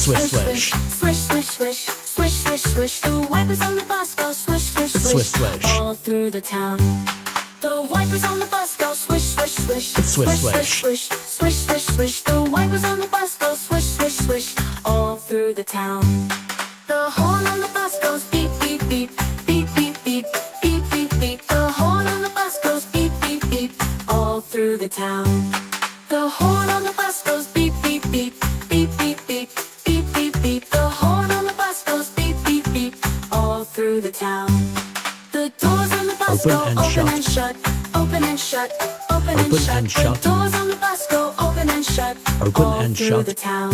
swish, swish. Swish, swish, swish, swish, swish, swish. The wipers on the bus go swish, swish, swish, Swish, swish. all through the town. The wipers on the bus go swish, swish, swish, Swish, swish, swish, swish, swish, swish, swish. The wipers on the bus go swish, swish, swish, all through the town. The horn on the bus goes beep, beep, beep, beep, beep, beep, beep, beep, beep. The horn on the bus goes beep, beep, beep, all through the town. The horn on the bus goes beep, beep, beep, beep, beep, beep, beep, beep, beep. The horn on the bus goes beep, beep, beep, all through the town. The doors on the bus Open go and open shut. and shut, open and shut, open Open and shut. and shut. The doors on the bus go open and shut, Open all and through shut. the town.